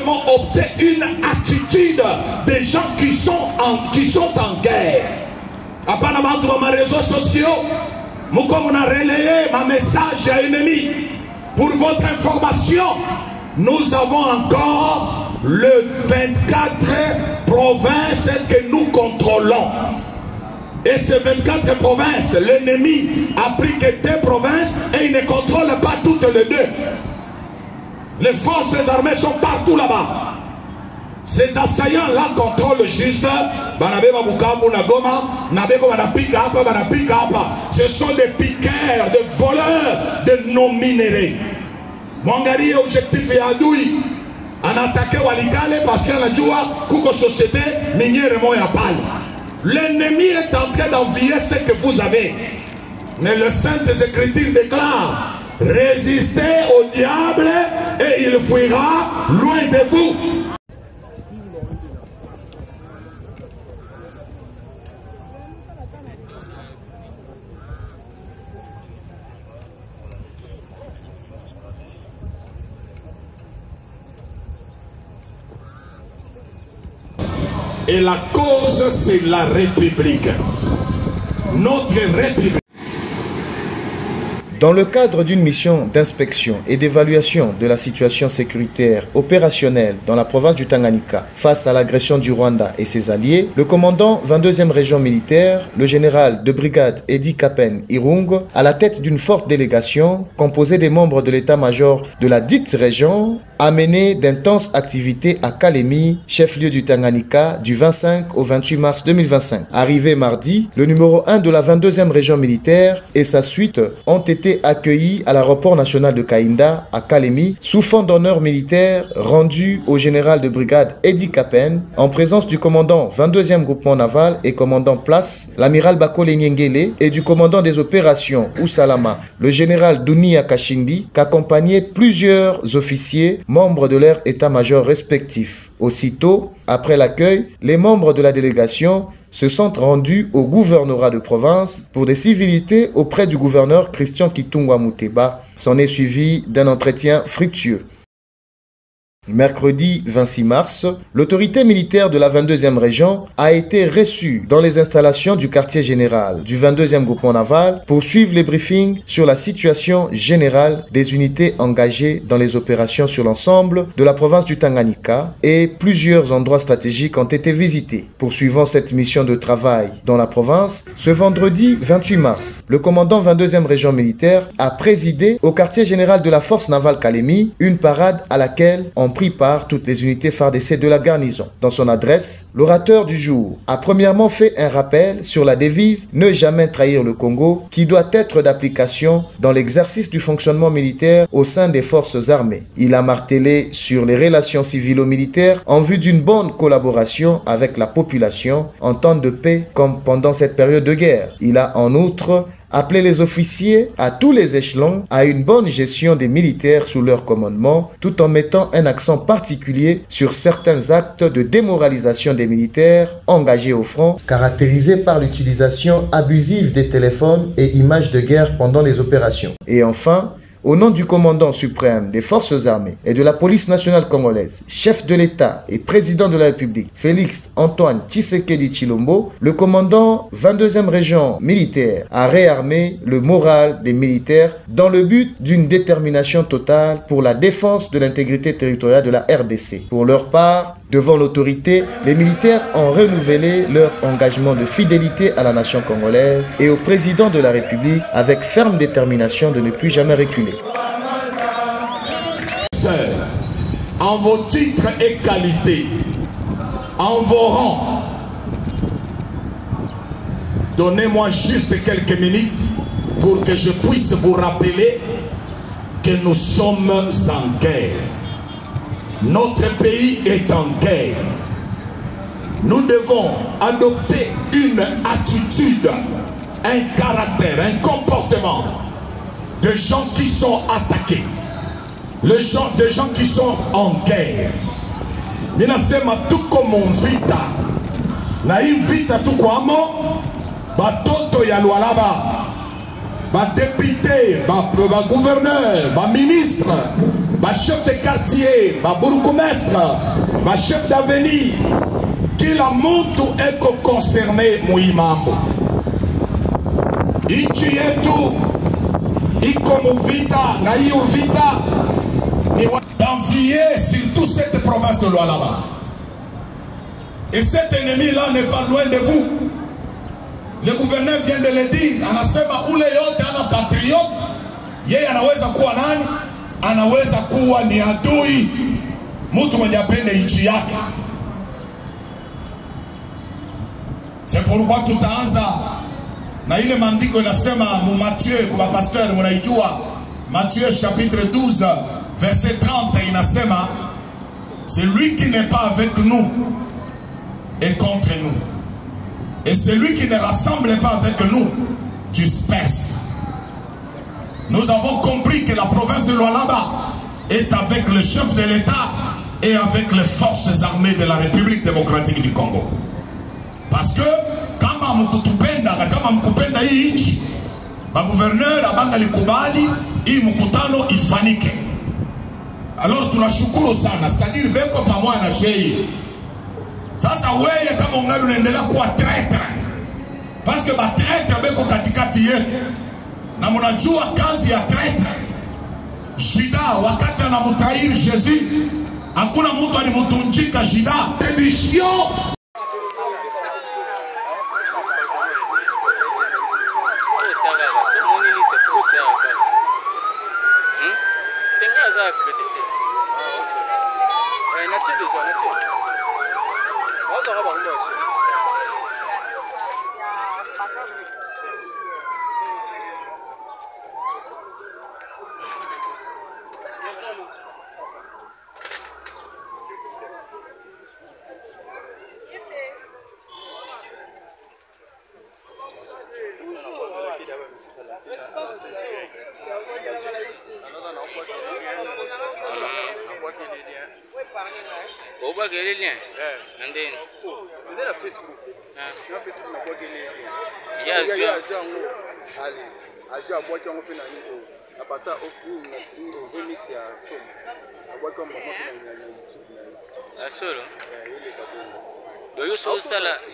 devons opter une attitude des gens qui sont en guerre. Après les réseaux sociaux, nous avons relayé ma message à l'ennemi. Pour votre information, nous avons encore le 24 provinces que nous contrôlons. Et ces 24 provinces, l'ennemi a pris que 2 provinces et il ne contrôle pas toutes les 2. Les forces armées sont partout là-bas. Ces assaillants-là contrôlent juste. Ce sont des piqueurs, des voleurs de nos minéraux. Mongari objectif est adoui. En attaquer Walikale parce qu'il y a une société minière et pâle. L'ennemi est en train d'envier ce que vous avez. Mais le Saintes Écritures déclare: résistez au diable et il fuira loin de vous. Et la cause, c'est la République. Notre République. Dans le cadre d'une mission d'inspection et d'évaluation de la situation sécuritaire opérationnelle dans la province du Tanganyika face à l'agression du Rwanda et ses alliés, le commandant 22e région militaire, le général de brigade Edi Kapen Irung, à la tête d'une forte délégation composée des membres de l'état-major de la dite région, a mené d'intenses activités à Kalemi, chef-lieu du Tanganyika, du 25 au 28 mars 2025. Arrivé mardi, le numéro 1 de la 22e région militaire et sa suite ont été accueillis à l'aéroport national de Kainda, à Kalemi, sous fond d'honneur militaire rendu au général de brigade Edi Kapen, en présence du commandant 22e groupement naval et commandant place, l'amiral Bakole Nyengele, et du commandant des opérations Usalama, le général Dunia Kashindi, qu'accompagnaient plusieurs officiers membres de leur état-major respectif. Aussitôt, après l'accueil, les membres de la délégation se sont rendus au gouvernorat de province pour des civilités auprès du gouverneur Christian Kitungwa Muteba. S'en est suivi d'un entretien fructueux. Mercredi 26 mars, l'autorité militaire de la 22e région a été reçue dans les installations du quartier général du 22e groupement naval pour suivre les briefings sur la situation générale des unités engagées dans les opérations sur l'ensemble de la province du Tanganyika, et plusieurs endroits stratégiques ont été visités. Poursuivant cette mission de travail dans la province, ce vendredi 28 mars, le commandant 22e région militaire a présidé au quartier général de la force navale Kalemi une parade à laquelle on pris par toutes les unités FARDC de la garnison. Dans son adresse, l'orateur du jour a premièrement fait un rappel sur la devise « Ne jamais trahir le Congo » qui doit être d'application dans l'exercice du fonctionnement militaire au sein des forces armées. Il a martelé sur les relations civilo-militaires en vue d'une bonne collaboration avec la population en temps de paix comme pendant cette période de guerre. Il a en outre appeler les officiers à tous les échelons à une bonne gestion des militaires sous leur commandement, tout en mettant un accent particulier sur certains actes de démoralisation des militaires engagés au front, caractérisés par l'utilisation abusive des téléphones et images de guerre pendant les opérations. Et enfin, au nom du commandant suprême des forces armées et de la police nationale congolaise, chef de l'État et président de la République, Félix Antoine Tshisekedi Tshilombo, le commandant 22e région militaire a réarmé le moral des militaires dans le but d'une détermination totale pour la défense de l'intégrité territoriale de la RDC. Pour leur part, devant l'autorité, les militaires ont renouvelé leur engagement de fidélité à la nation congolaise et au président de la République avec ferme détermination de ne plus jamais reculer. En vos titres et qualités, en vos rangs, donnez-moi juste quelques minutes pour que je puisse vous rappeler que nous sommes en guerre. Notre pays est en guerre. Nous devons adopter une attitude, un caractère, un comportement de gens qui sont attaqués, des gens qui sont en guerre. Ninasema tuko mvita. Na hii vita tuko amo, batoto ya Lualaba, ba député, ba gouverneur, ba ministre, ma chef de quartier, ma bourgmestre, ma chef d'avenir, kila mtu eko concerné muimambo. Nchi yetu iko muvita, na hiyo vita ni d'envier surtout cette province de Lualaba. Et cet ennemi-là n'est pas loin de vous. Le gouverneur vient de le dire, anasema ule yote ana patriote, yeye anaweza kuwa nani? Anaweza kuwa ni adui, mtu mwenye apende nchi yake. C'est pourquoi tutaanza na ile maandiko inasema mu Matthieu kwa pasteur mnaijua, Matthieu chapitre 12 verset 30 inasema, celui qui n'est pas avec nous est contre nous. Et celui qui ne rassemble pas avec nous disperse. Nous avons compris que la province de Lualaba est avec le chef de l'État et avec les forces armées de la République démocratique du Congo. Parce que, kama mkutupenda na kama mkupenda hii nchi, ba gouverneur abanga likubali hii mkutano ifanike. Alors tunashukuru sana, c'est-à-dire beko pamoja na shei. Sasa wewe kama ungali unaendelea kuwa traitor, parce que ba traitor beko katikati yetu, na mnajua kazi ya traitor. Jida wakati anamtahiri Jésus, hakuna mtu alimtunjika Jida. Émission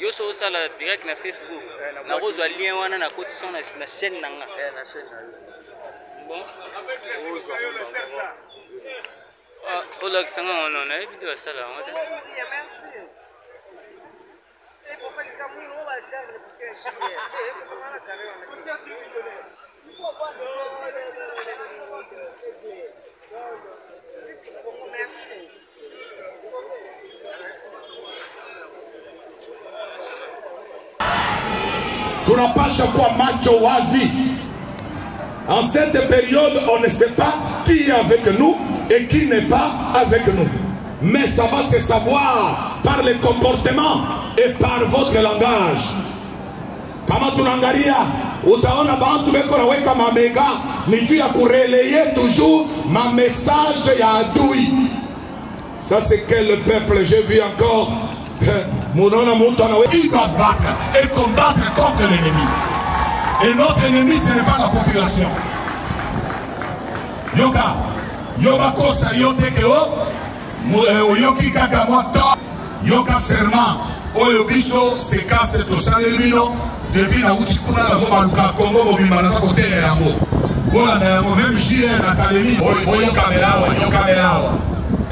yo so sala direct na Facebook na rozwa lien wana na cotisation na chaîne nanga na chaîne na bon rozwa ola kisanga ono na video sala ngata merci et pour faire comme nous on va dire le bouquet chier comment la carrière on merci. Tunapasha kuwa macho wazi. En cette période, on ne sait pas qui est avec nous et qui n'est pas avec nous. Mais ça va se savoir par le comportement et par votre langage. Kama tunangalia, utaona bantu beko na weka mamega ni juu ya kurelayer toujours ma message ya adui. Ça c'est quel peuple j'ai vu encore. Ils doivent battre et combattre contre l'ennemi. Et notre ennemi, ce n'est pas la population. Yoka, yoka kosa yote keo, yoki kaka moto, yoka serment, oyobiso se casse tout ça les mino, depuis la route kuna la voie luka Congo bobima na côté ya mo. Voilà na mo même JR académie, yoka melawa.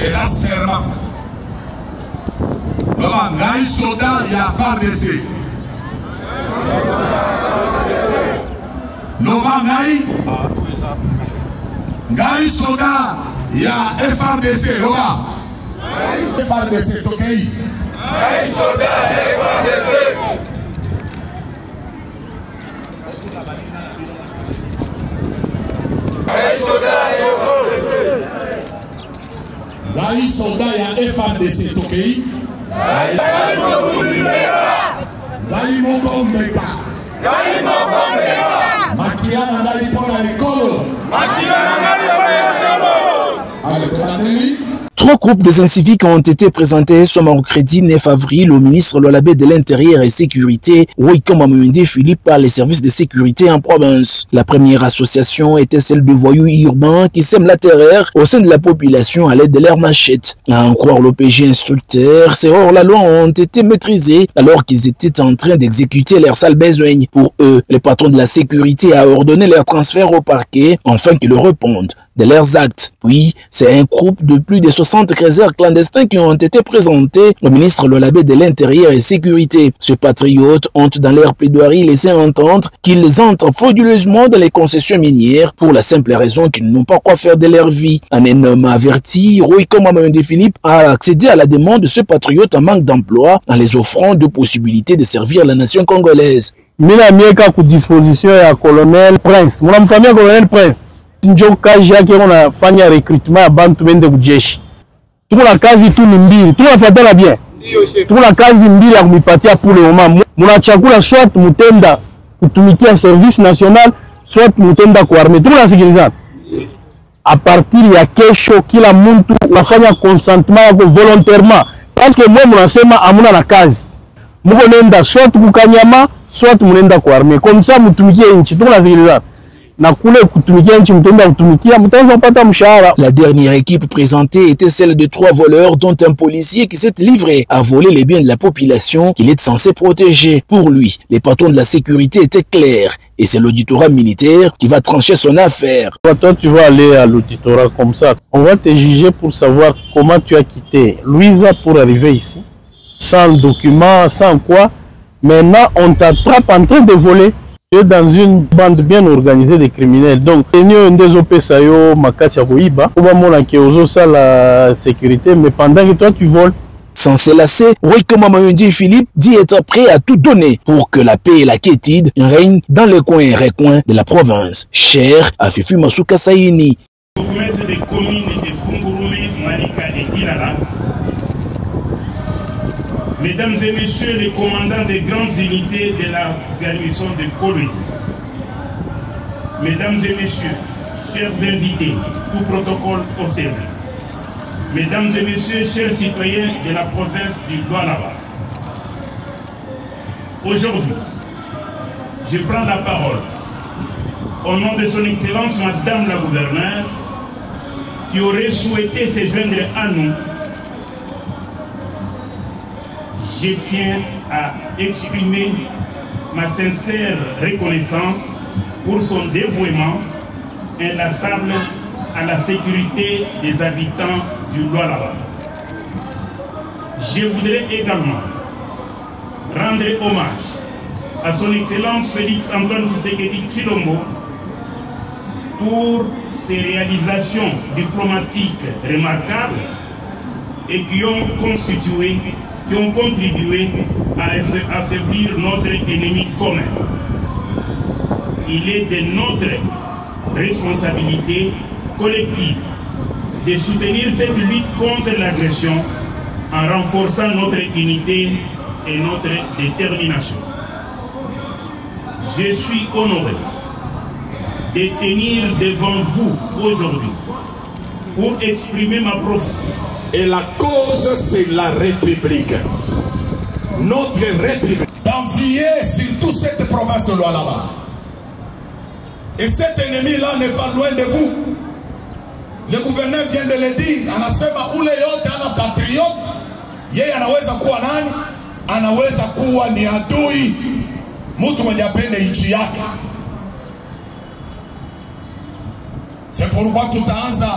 Et là serment. Baba, ngai soda ya FARDC. Nova ngai soda ya FARDC. Baba. FARDC tokei. Ngai soda ya FARDC. Ngai soda ya FARDC. Ngai soda ya FARDC tokei. Gali moko mbeka. Makiana ngali pona likolo. 3 groupes des inciviques ont été présentés ce mercredi 9 avril au ministre Lualaba de l'Intérieur et Sécurité, Roycom Amoyende Philippe, par les services de sécurité en province. La première association était celle de voyous urbains qui sèment la terreur au sein de la population à l'aide de leurs machettes. À en croire l'OPG instructeur, ces hors-la-loi ont été maîtrisés alors qu'ils étaient en train d'exécuter leurs sales besognes. Pour eux, le patron de la sécurité a ordonné leur transfert au parquet afin qu'ils répondent de leurs actes. Puis, c'est un groupe de plus de 60 créateurs clandestins qui ont été présentés au ministre Lualaba de l'Intérieur et Sécurité. Ces patriotes ont dans leur plaidoirie laissé entendre qu'ils entrent frauduleusement dans les concessions minières pour la simple raison qu'ils n'ont pas quoi faire de leur vie. Un homme averti, Roycom Amoyende Philippe, a accédé à la demande de ce patriote en manque d'emploi en les offrant de possibilités de servir la nation congolaise. Mina mieka ku disposition ya colonel Prince. Mwana mfamia colonel Prince. Njo kazi yake unafanya recruitment ya bantu bende kujeshi. Tuko na kazi tu ni mbili. Tunafuatana bien. Tuko na kazi mbili ya kumipatia pour le moment. Munachakula soit mutenda kutumikia service national, soit mutenda kwa armée. Tuko nasikilizana. A partir ya kesho kila muntu unafanya consentement yako volontairement. Parce que moi munasema amuna na kazi. Muko nenda soit kukanyama, soit munenda kwa armée. Comme ça mutumikie nchi. Tuko nasikilizana. La dernière équipe présentée était celle de 3 voleurs, dont un policier qui s'est livré à voler les biens de la population qu'il est censé protéger. Pour lui, les patrons de la sécurité étaient clairs et c'est l'auditorat militaire qui va trancher son affaire. Toi, tu vas aller à l'auditorat comme ça. On va te juger pour savoir comment tu as quitté Louisa pour arriver ici, sans document, sans quoi. Maintenant, on t'attrape en train de voler. Dans une bande bien organisée de criminels. Donc, la sécurité, mais pendant que toi tu voles. Sans se lasser, Roycom Amoyende Philippe dit être prêt à tout donner pour que la paix et la quiétude règnent dans les coins et recoins de la province. Cher à Fifi Masuka Saini. Mesdames et messieurs les commandants des grandes unités de la garnison de Kolwezi, mesdames et messieurs, chers invités, tout protocole observé, mesdames et messieurs, chers citoyens de la province du Lualaba, aujourd'hui, je prends la parole au nom de son Excellence Madame la Gouverneure qui aurait souhaité se joindre à nous. Je tiens à exprimer ma sincère reconnaissance pour son dévouement inlassable à la sécurité des habitants du Lualaba. Je voudrais également rendre hommage à son Excellence Félix Antoine Tshisekedi Tshilombo pour ses réalisations diplomatiques remarquables et qui ont contribué à affaiblir notre ennemi commun. Il est de notre responsabilité collective de soutenir cette lutte contre l'agression en renforçant notre unité et notre détermination. Je suis honoré de tenir devant vous aujourd'hui pour exprimer ma profonde. Et la cause, c'est la République. Notre République. D'envier surtout cette province de Lualaba. Et cet ennemi-là n'est pas loin de vous. Le gouverneur vient de le dire. Anasema ule yote ana patriote. Yeye anaweza kuwa nani? Anaweza kuwa ni adui. Mtu mwenye apende nchi yake. C'est pourquoi tutaanza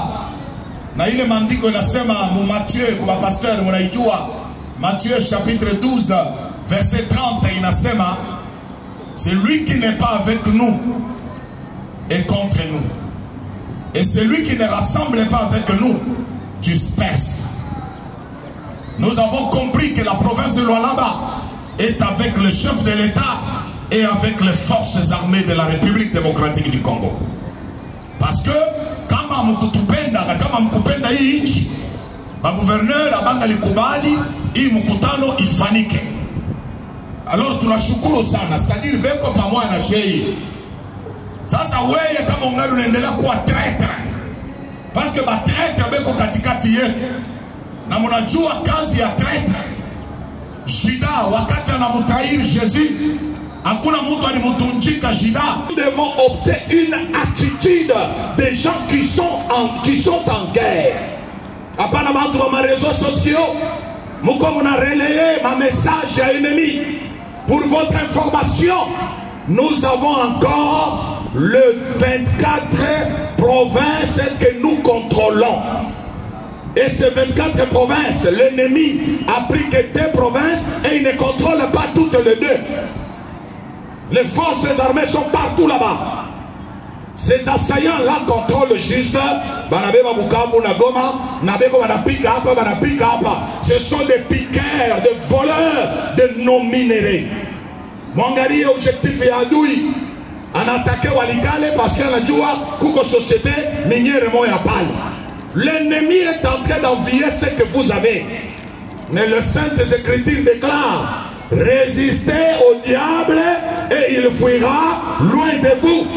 na ile maandiko inasema mu Matthieu kwa pasteur mnaijua Matthieu chapitre 12 verset 30 inasema celui qui n'est pas avec nous est contre nous et celui qui ne rassemble pas avec nous disperse. Nous avons compris que la province de Lualaba est avec le chef de l'État et avec les forces armées de la République démocratique du Congo. Parce que kama mkutupenda na kama mkupenda hii nchi, gouverneur abanga likubali hii mkutano ifanike. Alors tunashukuru sana, c'est-à-dire beko pamoja na shei. Sasa wewe kama ungali unaendelea kuwa traitor, parce que ba traitor beko katikati yetu. Na munajua kazi ya traître. Juda wakati anamtahiri Jésus, hakuna mtu alimutunjika Juda. Nous devons opter une attitude des gens qui sont en guerre. Apana bantu ba réseaux sociaux, muko muna relayer ma message à ennemi. Pour votre information, nous avons encore le 24 provinces que nous contrôlons. Et ces 24 provinces, l'ennemi a pris que 2 provinces et il ne contrôle pas toutes les 2. Les forces armées sont partout là-bas. Ces assaillants-là contrôlent juste ce sont des piqueurs, des voleurs de nos minéraux. Mwangalie objectif ya adui anattaqué Walikale parce qu'il a dit kuko société minière moya pale. L'ennemi est en train d'envier ce que vous avez. Mais le Sainte Écriture déclare: résistez au diable et il fuira loin de vous.